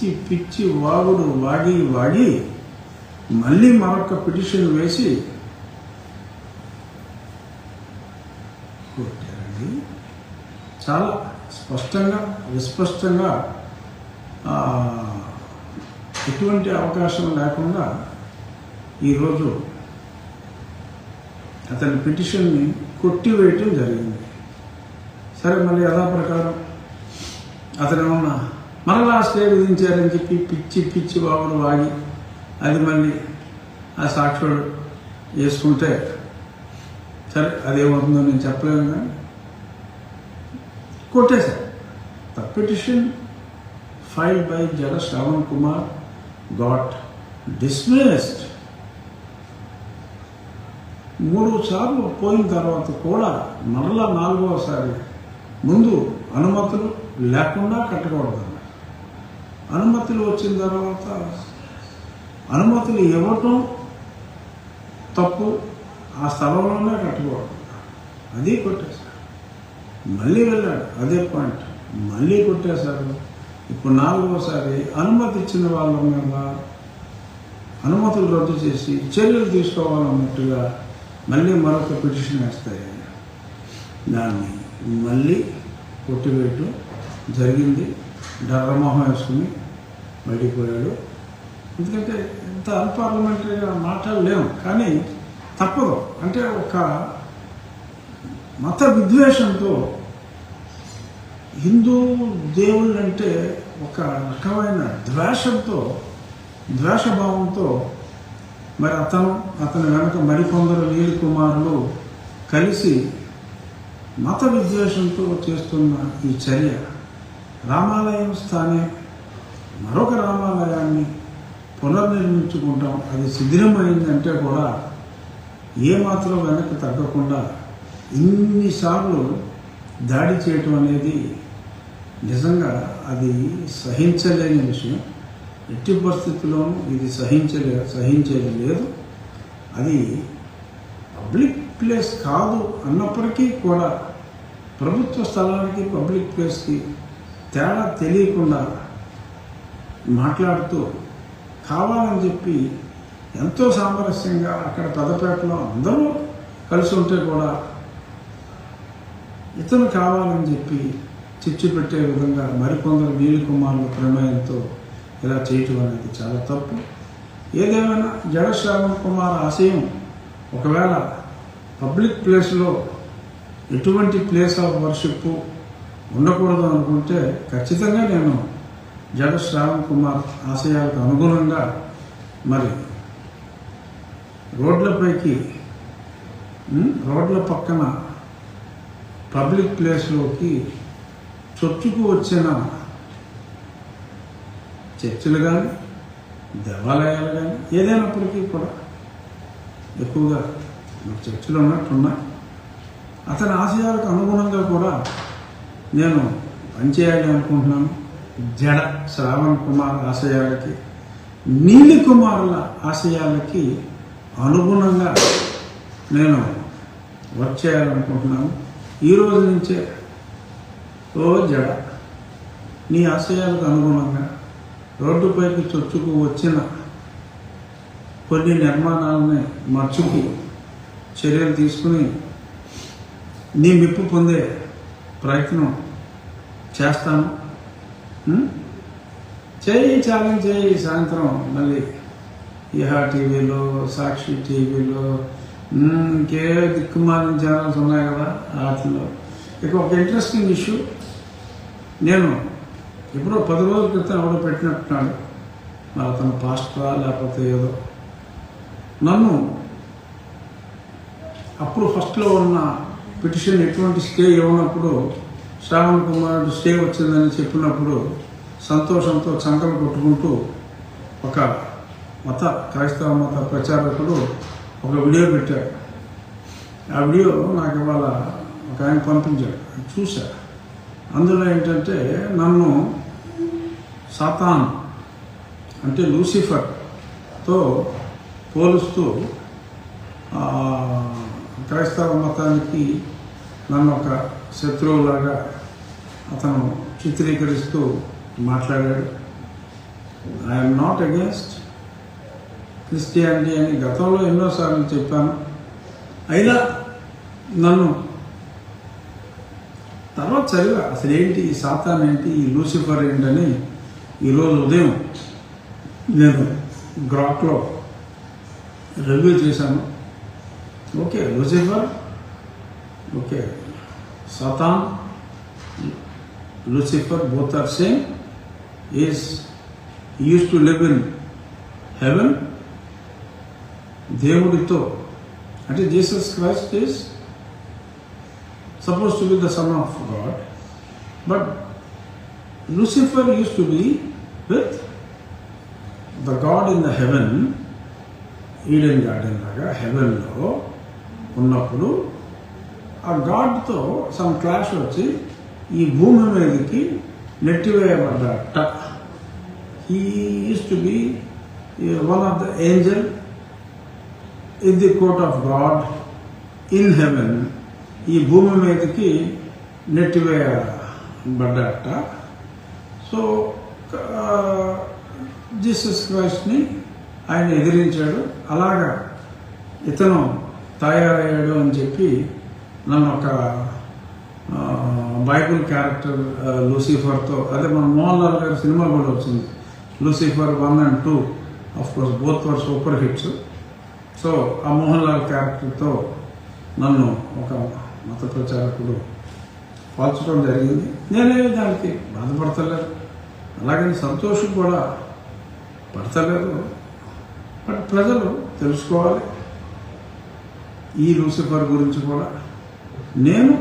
పిచ్చి పిచ్చి వాగుడు వాగి మళ్ళీ మరొక పిటిషన్ వేసి కొట్టారండి. చాలా స్పష్టంగా విస్పష్టంగా ఎటువంటి అవకాశం లేకుండా ఈరోజు అతని పిటిషన్ని కొట్టివేయటం జరిగింది. సరే, మళ్ళీ యథాప్రకారం అతను ఏమన్నా మరలా స్టే విధించారని చెప్పి పిచ్చి పిచ్చి బాబులు వాగి అది మళ్ళీ ఆ సాక్షుడు వేసుకుంటే సరే అదేమవుతుందో నేను చెప్పలేను, కానీ కొట్టేశారు. ద పిటిషన్ ఫైల్డ్ బై జడ శ్రవణ్ కుమార్ గాట్ డిస్మిస్డ్. 3 సార్లు పోయిన తర్వాత కూడా మరలా 4వసారి ముందు అనుమతులు లేకుండా కట్టకూడదన్నారు. అనుమతులు వచ్చిన తర్వాత అనుమతులు ఇవ్వటం తప్పు, ఆ స్థలంలోనే కట్టకూడదు, అది కొట్టేశారు. మళ్ళీ వెళ్ళాడు, అదే పాయింట్, మళ్ళీ కొట్టేశారు. ఇప్పుడు 4వసారి అనుమతి ఇచ్చిన వాళ్ళ మీద అనుమతులు రద్దు చేసి చర్యలు తీసుకోవాలన్నట్టుగా మళ్ళీ మరొక పిటిషన్ వేస్తాయి. దాన్ని మళ్ళీ కొట్టివేయటం జరిగింది. డర్రమోహం వేసుకుని బయటికి పోయాడు. ఎందుకంటే ఇంత అన్పార్లమెంటరీగా మాట్లాడలేము, కానీ తప్పదు. అంటే ఒక మత విద్వేషంతో హిందూ దేవుళ్ళు అంటే ఒక రకమైన ద్వేషభావంతో మరి అతని వెనక మరికొందరు నీలి కుమారులు కలిసి మత విద్వేషంతో చేస్తున్న ఈ చర్య, రామాలయం స్థానే మరొక రామాలయాన్ని పునర్నిర్మించుకుంటాం, అది శిథిలమైందంటే కూడా ఏమాత్రం వెనక్కి తగ్గకుండా ఇన్నిసార్లు దాడి చేయటం అనేది నిజంగా అది సహించలేని విషయం. ఎట్టి పరిస్థితుల్లోనూ ఇది సహించేది లేదు. అది పబ్లిక్ ప్లేస్ కాదు అన్నప్పటికీ కూడా ప్రభుత్వ స్థలానికి పబ్లిక్ ప్లేస్కి తేడా తెలియకుండా మాట్లాడుతూ కావాలని చెప్పి ఎంతో సామరస్యంగా అక్కడ పెద్దపేటలో అందరూ కలిసి ఉంటే కూడా ఇతను కావాలని చెప్పి చిచ్చు పెట్టే విధంగా మరికొందరు నీలి కుమారుల ప్రమేయంతో ఇలా చేయటం అనేది చాలా తప్పు. ఏదేమైనా జడ శ్రవణ్ కుమార్ ఆశయం ఒకవేళ పబ్లిక్ ప్లేస్లో ఎటువంటి ప్లేస్ ఆఫ్ వర్షిప్ ఉండకూడదు అనుకుంటే ఖచ్చితంగా నేను జడ శ్రవణ్ కుమార్ ఆశయాలకు అనుగుణంగా మరి రోడ్ల పక్కన పబ్లిక్ ప్లేస్లోకి చొచ్చుకు వచ్చిన చర్చిలు కానీ దేవాలయాలు కానీ ఏదైనప్పటికీ కూడా ఎక్కువగా చర్చిలు ఉన్నట్టున్నాయి. అతని ఆశయాలకు అనుగుణంగా కూడా నేను పనిచేయాలి అనుకుంటున్నాను. జడ శ్రావణ్ కుమార్ ఆశయాలకి, నీలి కుమారుల ఆశయాలకి అనుగుణంగా నేను వర్క్ చేయాలనుకుంటున్నాను. ఈరోజు నుంచే ఓ జడ, నీ ఆశయాలకు అనుగుణంగా రోడ్డుపైకి చొచ్చుకు వచ్చిన కొన్ని నిర్మాణాలని మర్చుకి చర్యలు తీసుకుని నీ మెప్పు పొందే ప్రయత్నం చేస్తాను. ఛాలెంజ్ చేయి. సాయంత్రం మళ్ళీ ఇహా టీవీలో, సాక్షి టీవీలో, ఇంకే దిక్కుమాలిన ఛానల్స్ ఉన్నాయి కదా, వాటిలో ఇక ఒక ఇంట్రెస్టింగ్ ఇష్యూ. నేను ఎప్పుడో 10 రోజుల క్రితం ఎవడో పెట్టినట్టున్నాడు, మరి అతను పాస్టరా లేకపోతే ఏదో, నన్ను అప్పుడు ఫస్ట్లో ఉన్న పిటిషన్ ఎటువంటి స్టే ఇవ్వనప్పుడు శ్రావణ్ కుమార్ స్టే వచ్చిందని చెప్పినప్పుడు సంతోషంతో చంకలు కొట్టుకుంటూ ఒక క్రైస్తవ మత ప్రచారకుడు ఒక వీడియో పెట్టాడు. ఆ వీడియో నాకు ఇవాళ ఒక ఆయన పంపించాడు, చూశా. అందులో ఏంటంటే నన్ను సాతాన్ అంటే లూసిఫర్తో పోలుస్తూ క్రైస్తవ మతానికి నన్ను ఒక శత్రువులాగా అతను చిత్రీకరిస్తూ మాట్లాడాడు. ఐఎమ్ నాట్ అగేన్స్ట్ క్రిస్టియానిటీ అని గతంలో ఎన్నోసార్లు చెప్పాను. అయినా నన్ను తర్వాత చదివా అసలు ఏంటి ఈ సాతాన్ ఏంటి, ఈ లూసిఫర్ ఏంటని ఈరోజు ఉదయం నేను గ్రాక్లో రివ్యూ చేశాను. Okay, Lucifer, okay, Satan, Lucifer both are same. Is used to live in heaven. దేవుడితో అంటే Jesus Christ is supposed to be the son of God, but Lucifer used to be with the God in the heaven, Eden garden laga heaven lo ఉన్నప్పుడు ఆ గాడ్తో some clash వచ్చి ఈ భూమి మీదకి నెట్టివేయబడ్డట. He use to be one of the angel in the court of God in heaven. ఈ భూమి మీదకి నెట్టివేయబడ్డట. సో జీసస్ క్రైస్ట్ని ఆయన ఎదిరించాడు. అలాగా ఇతను తయారయ్యాడు అని చెప్పి నన్ను ఒక బైబుల్ క్యారెక్టర్ లూసిఫర్తో, అదే మన మోహన్ లాల్ గారి సినిమా కూడా వచ్చింది Lucifer 1 and 2. Of course both were super hits. So ఆ మోహన్ లాల్ క్యారెక్టర్తో నన్ను ఒక మత ప్రచారకుడు పోల్చడం జరిగింది. నేనే దానికి బాధపడతలేదు, అలాగని సంతోషం కూడా పడతలేదు. బట్ ప్రజలు తెలుసుకోవాలి ఈ లూసిఫర్ గురించి కూడా. నేను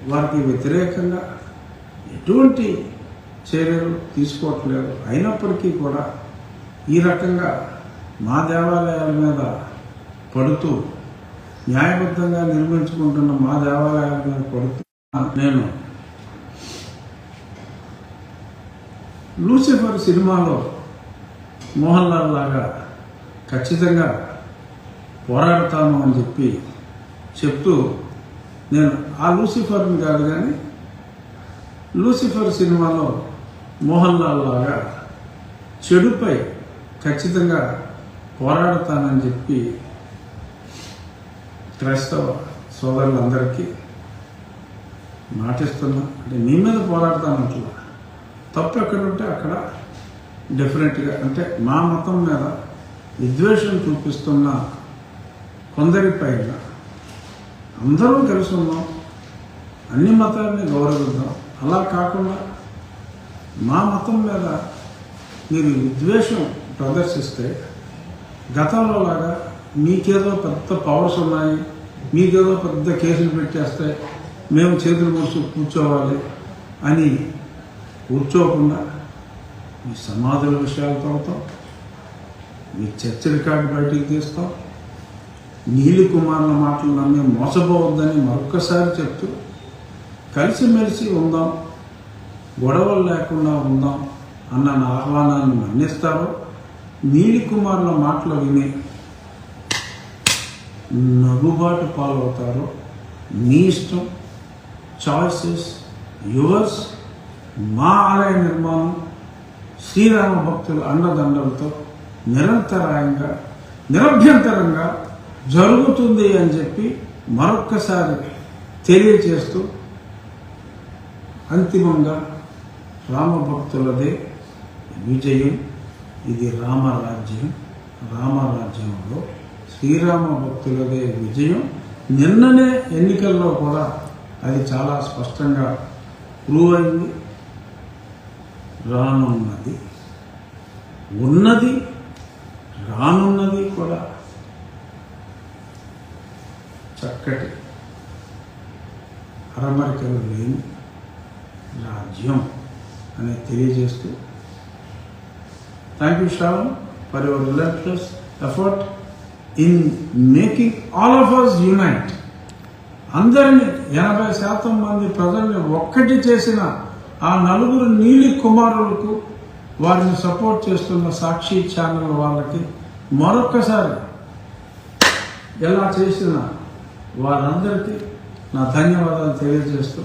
వారికి వ్యతిరేకంగా ఎటువంటి చర్యలు తీసుకోవట్లేదు. అయినప్పటికీ కూడా ఈ రకంగా మా దేవాలయాల మీద పడుతూ, న్యాయబద్ధంగా నిర్మించుకుంటున్న మా దేవాలయాల మీద పడుతూ నేను లూసిఫర్ సినిమాలో మోహన్ లాల్ లాగా ఖచ్చితంగా పోరాడతాను అని చెప్తూ నేను ఆ లూసిఫర్ని కాదు కానీ లూసిఫర్ సినిమాలో మోహన్ లాల్ లాగా చెడుపై ఖచ్చితంగా పోరాడతానని చెప్పి క్రైస్తవ సోదరులందరికీ మాటిస్తున్నా. అంటే మీ మీద పోరాడతానట్లా, తప్పు ఎక్కడుంటే అక్కడ డెఫినెట్గా, అంటే మా మతం మీద విద్వేషం చూపిస్తున్న కొందరిపైన అందరూ తెలుసున్నాం, అన్ని మతాలని గౌరవిద్దాం. అలా కాకుండా మా మతం మీద మీరు విద్వేషం ప్రదర్శిస్తే గతంలో లాగా మీకేదో పెద్ద పవర్స్ ఉన్నాయి, మీకేదో పెద్ద కేసులు పెట్టేస్తే మేము చేతులు ముడుచు కూర్చోవాలి అని కూర్చోకుండా మీ సమాధుల విషయాలు తవ్వుతాం, మీ చర్చ రికార్డు బయటికి తీస్తాం. నీలి కుమారుల మాటలు నమ్మి మోసపోవద్దని మరొక్కసారి చెప్తూ కలిసిమెలిసి ఉందాం, గొడవలు లేకుండా ఉందాం అన్న నా ఆహ్వానాన్ని మన్నిస్తారో, నీలి కుమారుల మాటలు విని నగుబాటు పాలవుతారో మీ ఇష్టం. Choices yours. మా ఆలయ నిర్మాణం శ్రీరామ భక్తుల అండదండలతో నిరభ్యంతరంగా జరుగుతుంది అని చెప్పి మరొక్కసారి తెలియచేస్తూ అంతిమంగా రామభక్తులదే విజయం. ఇది రామరాజ్యం. రామరాజ్యంలో శ్రీరామ భక్తులదే విజయం. నిన్ననే ఎన్నికల్లో కూడా అది చాలా స్పష్టంగా ప్రూవ్ అయింది. రానున్నది, ఉన్నది, రానున్నది కూడా చక్కటి అరమరికలు లేని రాజ్యం అని తెలియజేస్తూ, thank you Shravan for your relentless effort in making all of us unite. అందరినీ 80% మంది ప్రజల్ని ఒక్కటి చేసిన ఆ 4 నీలి కుమారులకు, వారిని సపోర్ట్ చేస్తున్న సాక్షి ఛానల్ వాళ్ళకి మరొక్కసారి ఎలా చేసిన వారందరికీ నా ధన్యవాదాలు తెలియజేస్తూ